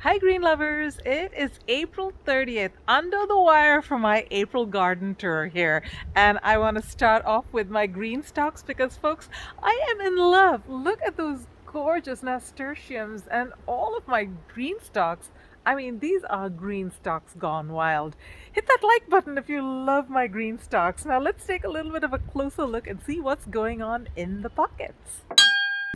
Hi green lovers! It is April 30th, under the wire for my April garden tour here. And I want to start off with my green stalks because folks, I am in love. Look at those gorgeous nasturtiums and all of my green stalks. I mean, these are green stalks gone wild. Hit that like button if you love my green stalks. Now let's take a little bit of a closer look and see what's going on in the pockets.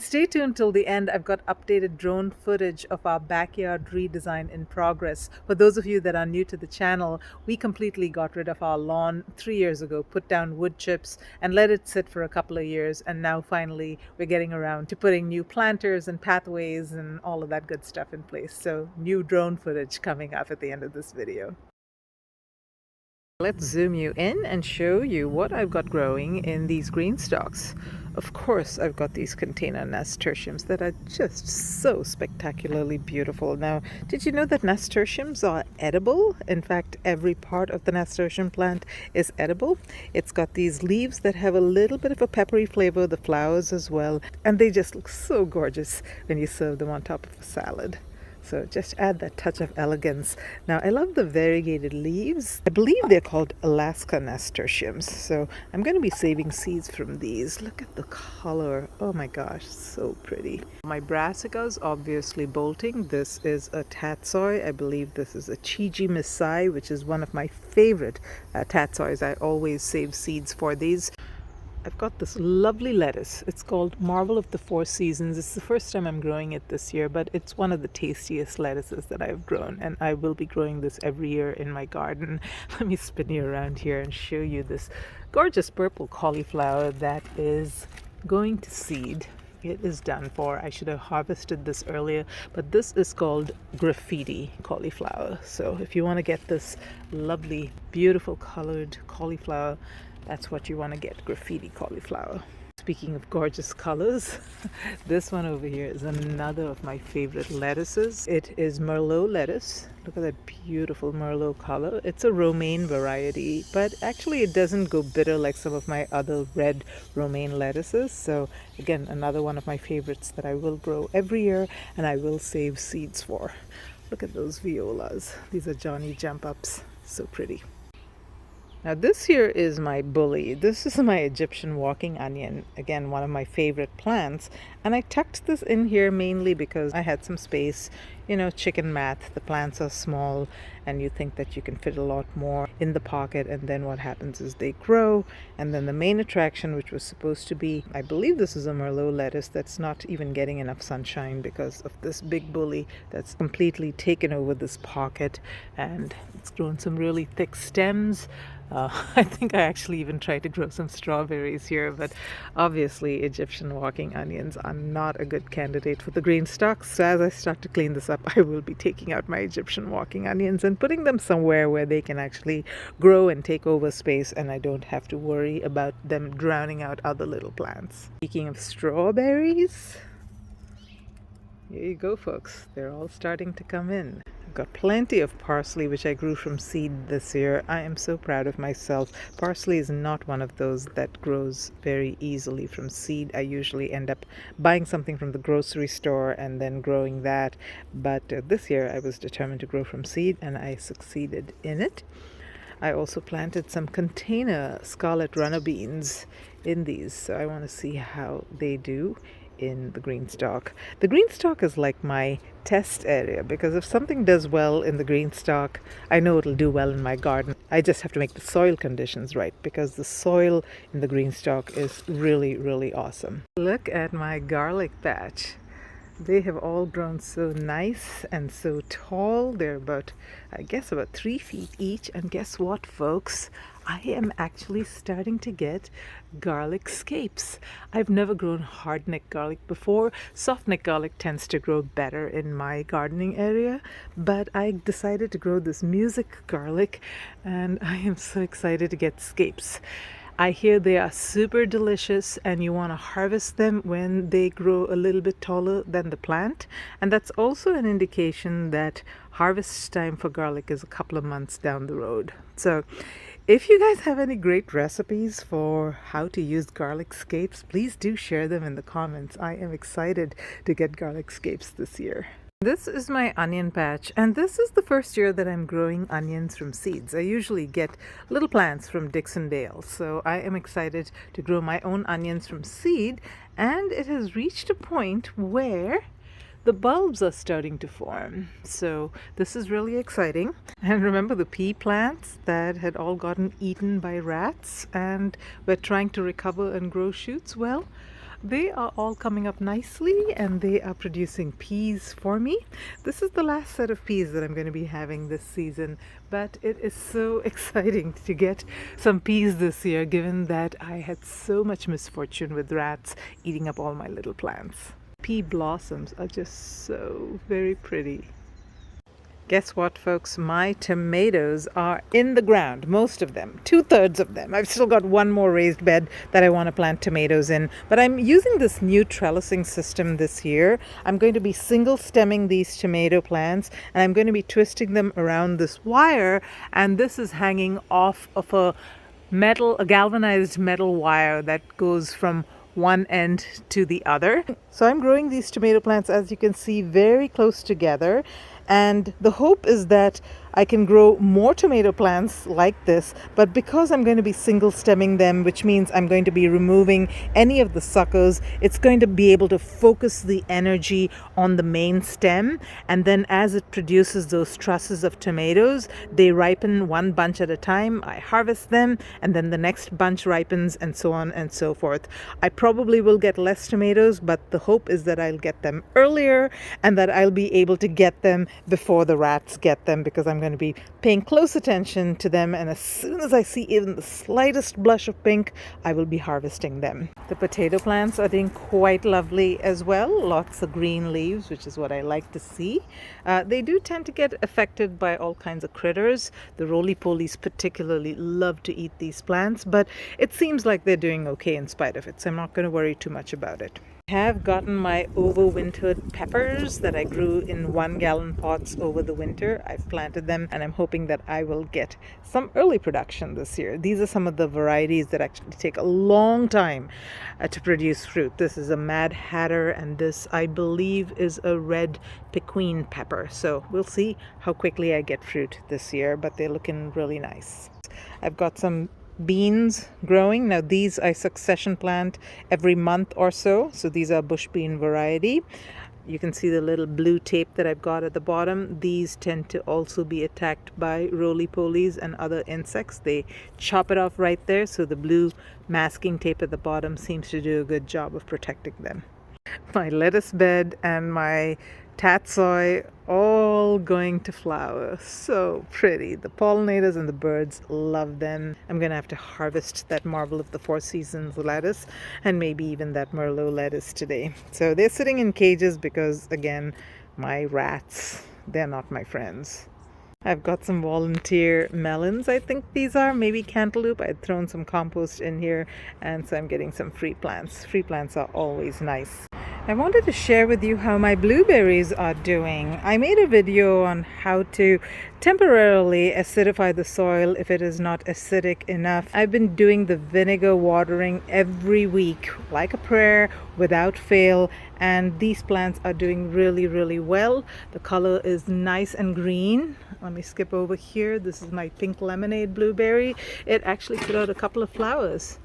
Stay tuned till the end. I've got updated drone footage of our backyard redesign in progress. For those of you that are new to the channel, we completely got rid of our lawn 3 years ago, put down wood chips and let it sit for a couple of years. And now finally we're getting around to putting new planters and pathways and all of that good stuff in place. So new drone footage coming up at the end of this video. Let's zoom you in and show you what I've got growing in these green stalks. Of course, I've got these container nasturtiums that are just so spectacularly beautiful. Now, did you know that nasturtiums are edible? In fact, every part of the nasturtium plant is edible. It's got these leaves that have a little bit of a peppery flavor, the flowers as well, and they just look so gorgeous when you serve them on top of a salad. So just add that touch of elegance. Now I love the variegated leaves. I believe they're called Alaska nasturtiums. So I'm going to be saving seeds from these. Look at the color. Oh my gosh, so pretty. My brassicas obviously bolting. This is a tatsoi. I believe this is a Chiji Misai, which is one of my favorite tatsois. I always save seeds for these. I've got this lovely lettuce. It's called Marvel of the Four Seasons. It's the first time I'm growing it this year, but it's one of the tastiest lettuces that I've grown, and I will be growing this every year in my garden. Let me spin you around here and show you this gorgeous purple cauliflower that is going to seed. It is done for. I should have harvested this earlier, but this is called Graffiti cauliflower. So if you want to get this lovely, beautiful colored cauliflower, that's what you want to get, Graffiti cauliflower. Speaking of gorgeous colors, this one over here is another of my favorite lettuces. It is Merlot lettuce. Look at that beautiful Merlot color. It's a romaine variety, but actually it doesn't go bitter like some of my other red romaine lettuces. So again, another one of my favorites that I will grow every year and I will save seeds for. Look at those violas. These are Johnny jump ups. So pretty. Now this here is my bully. This is my Egyptian walking onion. Again, one of my favorite plants. And I tucked this in here mainly because I had some space. You know, chicken math, the plants are small and you think that you can fit a lot more in the pocket, and then what happens is they grow, and then the main attraction, which was supposed to be, I believe this is a Merlot lettuce that's not even getting enough sunshine because of this big bully that's completely taken over this pocket, and it's grown some really thick stems. I think I actually even tried to grow some strawberries here, but obviously Egyptian walking onions are not a good candidate for the green stalks. So as I start to clean this up, I will be taking out my Egyptian walking onions and putting them somewhere where they can actually grow and take over space, and I don't have to worry about them drowning out other little plants. Speaking of strawberries, here you go, folks. They're all starting to come in. I've got plenty of parsley, which I grew from seed this year. I am so proud of myself. Parsley is not one of those that grows very easily from seed. I usually end up buying something from the grocery store and then growing that. But this year I was determined to grow from seed, and I succeeded in it. I also planted some container scarlet runner beans in these, so I want to see how they do in the green stalk. The green stalk is like my test area because if something does well in the green stalk, I know it'll do well in my garden. I just have to make the soil conditions right because the soil in the green stalk is really, really awesome. Look at my garlic patch. They have all grown so nice and so tall. They're about, I guess, about 3 feet each. And guess what, folks? I am actually starting to get garlic scapes. I've never grown hard-neck garlic before. Soft-neck garlic tends to grow better in my gardening area, but I decided to grow this music garlic, and I am so excited to get scapes. I hear they are super delicious and you want to harvest them when they grow a little bit taller than the plant. And that's also an indication that harvest time for garlic is a couple of months down the road. So if you guys have any great recipes for how to use garlic scapes, please do share them in the comments. I am excited to get garlic scapes this year. This is my onion patch, and this is the first year that I'm growing onions from seeds. I usually get little plants from Dixondale, so I am excited to grow my own onions from seed, and it has reached a point where the bulbs are starting to form. So this is really exciting. And remember the pea plants that had all gotten eaten by rats and were trying to recover and grow shoots? Well, they are all coming up nicely and they are producing peas for me. This is the last set of peas that I'm going to be having this season, but it is so exciting to get some peas this year given that I had so much misfortune with rats eating up all my little plants. Pea blossoms are just so very pretty. Guess what, folks? My tomatoes are in the ground, most of them, 2/3 of them. I've still got one more raised bed that I want to plant tomatoes in, but I'm using this new trellising system this year. I'm going to be single stemming these tomato plants, and I'm going to be twisting them around this wire, and this is hanging off of a galvanized metal wire that goes from one end to the other. So I'm growing these tomato plants, as you can see, very close together, and the hope is that I can grow more tomato plants like this, but because I'm going to be single stemming them, which means I'm going to be removing any of the suckers, it's going to be able to focus the energy on the main stem, and then as it produces those trusses of tomatoes, they ripen one bunch at a time. I harvest them, and then the next bunch ripens, and so on and so forth. I probably will get less tomatoes, but the hope is that I'll get them earlier and that I'll be able to get them before the rats get them, because I'm going to be paying close attention to them, and as soon as I see even the slightest blush of pink, I will be harvesting them. The potato plants are doing quite lovely as well. Lots of green leaves, which is what I like to see. They do tend to get affected by all kinds of critters. The roly-polies particularly love to eat these plants, but it seems like they're doing okay in spite of it, so I'm not going to worry too much about it. I have gotten my overwintered peppers that I grew in 1-gallon pots over the winter. I've planted them, and I'm hoping that I will get some early production this year. These are some of the varieties that actually take a long time to produce fruit. This is a Mad Hatter, and this, I believe, is a red pequeen pepper. So we'll see how quickly I get fruit this year, but they're looking really nice. I've got some beans growing. Now these I succession plant every month or so. So these are bush bean variety. You can see the little blue tape that I've got at the bottom. These tend to also be attacked by roly-polies and other insects. They chop it off right there. So the blue masking tape at the bottom seems to do a good job of protecting them. My lettuce bed and my tatsoi all going to flower. So pretty. The pollinators and the birds love them. I'm gonna have to harvest that marvel of the 4 seasons lettuce and maybe even that Merlot lettuce today. So they're sitting in cages because, again, my rats, they're not my friends. I've got some volunteer melons. I think these are maybe cantaloupe. I'd thrown some compost in here, and so I'm getting some free plants. Free plants are always nice. I wanted to share with you how my blueberries are doing. I made a video on how to temporarily acidify the soil if it is not acidic enough. I've been doing the vinegar watering every week, like a prayer, without fail, and these plants are doing really, really well. The color is nice and green. Let me skip over here. This is my pink lemonade blueberry. It actually put out a couple of flowers,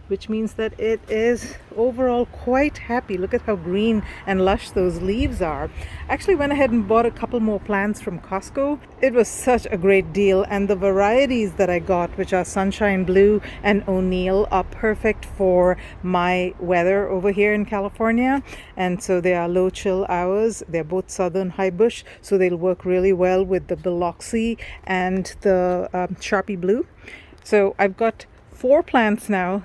which means that it is overall quite happy. Look at how green and lush those leaves are. Actually went ahead and bought a couple more plants from Costco. It was such a great deal, and the varieties that I got, which are Sunshine Blue and O'Neill, are perfect for my weather over here in California. And so they are low chill hours. They're both southern high bush, so they'll work really well with the Biloxi and the Sharpie Blue. So I've got 4 plants now,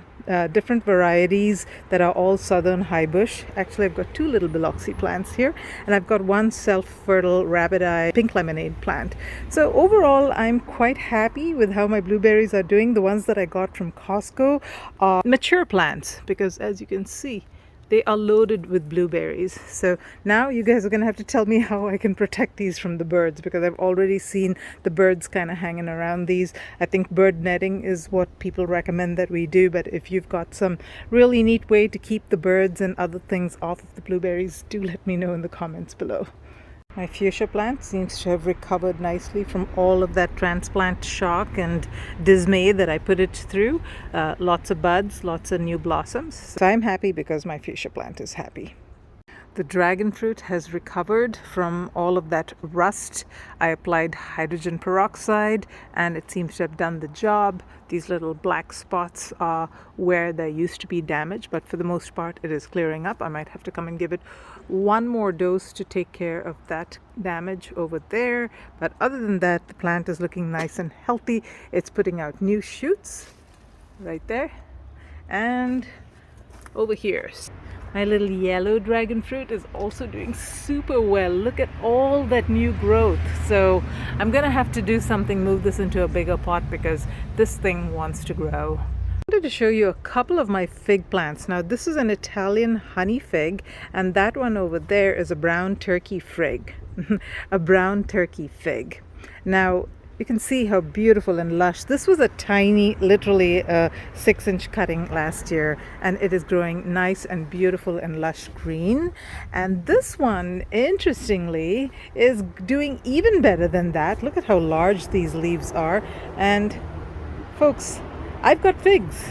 different varieties that are all southern high bush. Actually, I've got 2 little Biloxi plants here, and I've got 1 self-fertile rabbit eye pink lemonade plant. So overall, I'm quite happy with how my blueberries are doing. The ones that I got from Costco are mature plants because, as you can see, they are loaded with blueberries. So now you guys are going to have to tell me how I can protect these from the birds, because I've already seen the birds kind of hanging around these. I think bird netting is what people recommend that we do, but if you've got some really neat way to keep the birds and other things off of the blueberries, do let me know in the comments below. My fuchsia plant seems to have recovered nicely from all of that transplant shock and dismay that I put it through. Lots of buds, lots of new blossoms. So I'm happy because my fuchsia plant is happy. The dragon fruit has recovered from all of that rust. I applied hydrogen peroxide and it seems to have done the job. These little black spots are where there used to be damage, but for the most part it is clearing up. I might have to come and give it one more dose to take care of that damage over there. But other than that, the plant is looking nice and healthy. It's putting out new shoots right there and over here. My little yellow dragon fruit is also doing super well. Look at all that new growth. So I'm gonna have to do something, move this into a bigger pot because this thing wants to grow. I wanted to show you a couple of my fig plants. Now this is an Italian honey fig and that one over there is a brown turkey fig. A brown turkey fig. Now you can see how beautiful and lush. This was a tiny, literally a 6-inch cutting last year, and it is growing nice and beautiful and lush green. And this one, interestingly, is doing even better than that. Look at how large these leaves are. And folks, I've got figs.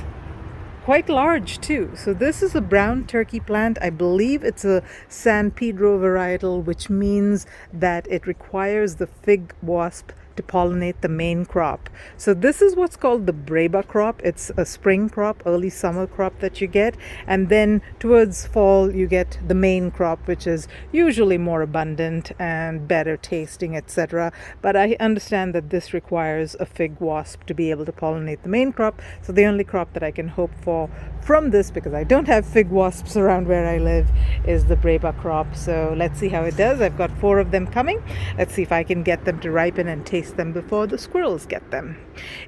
Quite large too. So this is a brown turkey plant. I believe it's a San Pedro varietal, which means that it requires the fig wasp to pollinate the main crop. So this is what's called the Breba crop. It's a spring crop, early summer crop that you get, and then towards fall you get the main crop, which is usually more abundant and better tasting, etc. But I understand that this requires a fig wasp to be able to pollinate the main crop. So the only crop that I can hope for from this, because I don't have fig wasps around where I live, is the Breba crop. So let's see how it does. I've got 4 of them coming. Let's see if I can get them to ripen and taste them before the squirrels get them.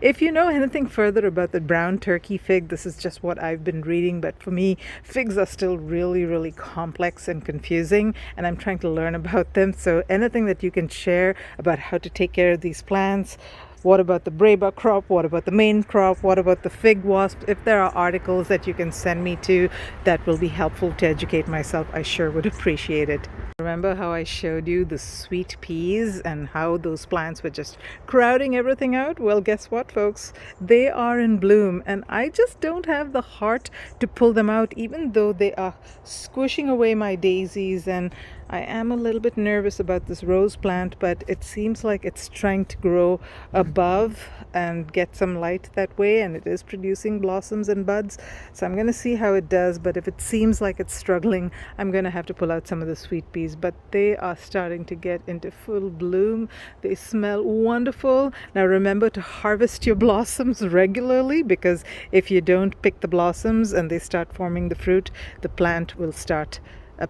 If you know anything further about the brown turkey fig, this is just what I've been reading, but for me, figs are still really, really complex and confusing, and I'm trying to learn about them. So anything that you can share about how to take care of these plants. What about the Breba crop? What about the main crop? What about the fig wasp? If there are articles that you can send me to that will be helpful to educate myself, I sure would appreciate it. Remember how I showed you the sweet peas and how those plants were just crowding everything out? Well, guess what, folks? They are in bloom, and I just don't have the heart to pull them out, even though they are squishing away my daisies. And I am a little bit nervous about this rose plant, but it seems like it's trying to grow above and get some light that way, and it is producing blossoms and buds. So I'm going to see how it does, but if it seems like it's struggling, I'm going to have to pull out some of the sweet peas. But they are starting to get into full bloom. They smell wonderful. Now remember to harvest your blossoms regularly, because if you don't pick the blossoms and they start forming the fruit, the plant will start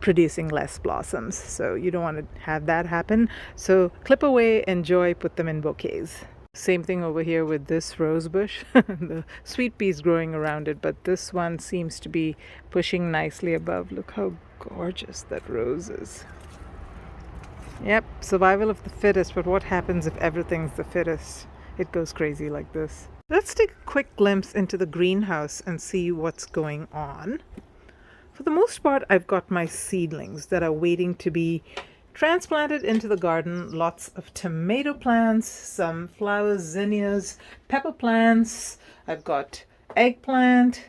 producing less blossoms. So you don't want to have that happen. So clip away, enjoy, put them in bouquets. Same thing over here with this rose bush. The sweet peas growing around it, but this one seems to be pushing nicely above. Look how gorgeous that rose is. Yep, survival of the fittest, but what happens if everything's the fittest? It goes crazy like this. Let's take a quick glimpse into the greenhouse and see what's going on. For the most part, I've got my seedlings that are waiting to be transplanted into the garden. Lots of tomato plants, some flowers, zinnias, pepper plants. I've got eggplant.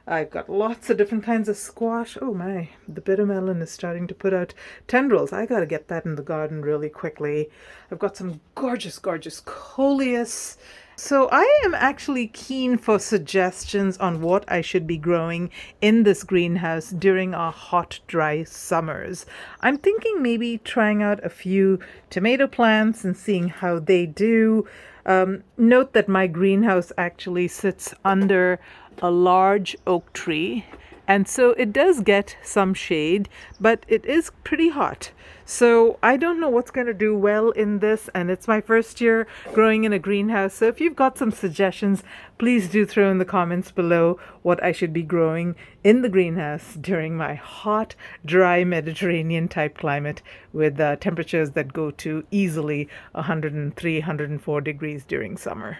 I've got lots of different kinds of squash. Oh my, the bitter melon is starting to put out tendrils. I gotta get that in the garden really quickly. I've got some gorgeous, gorgeous coleus. So I am actually keen for suggestions on what I should be growing in this greenhouse during our hot, dry summers. I'm thinking maybe trying out a few tomato plants and seeing how they do. Note that my greenhouse actually sits under a large oak tree, and so it does get some shade, but it is pretty hot. So I don't know what's going to do well in this, and it's my first year growing in a greenhouse. So if you've got some suggestions, please do throw in the comments below what I should be growing in the greenhouse during my hot, dry Mediterranean type climate with temperatures that go to easily 103, 104 degrees during summer.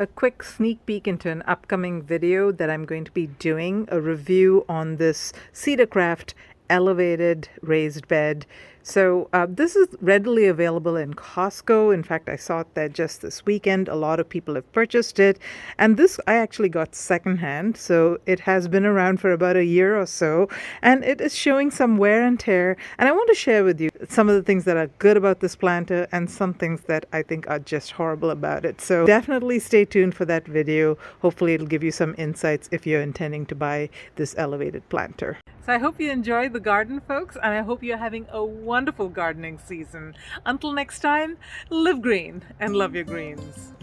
A quick sneak peek into an upcoming video that I'm going to be doing, a review on this Cedarcraft elevated raised bed. So this is readily available in Costco. In fact, I saw it there just this weekend. A lot of people have purchased it. And this I actually got secondhand. So it has been around for about a year or so. And it is showing some wear and tear. And I want to share with you some of the things that are good about this planter and some things that I think are just horrible about it. So definitely stay tuned for that video. Hopefully it'll give you some insights if you're intending to buy this elevated planter. So I hope you enjoyed the garden, folks, and I hope you're having a wonderful gardening season. Until next time, live green and love your greens.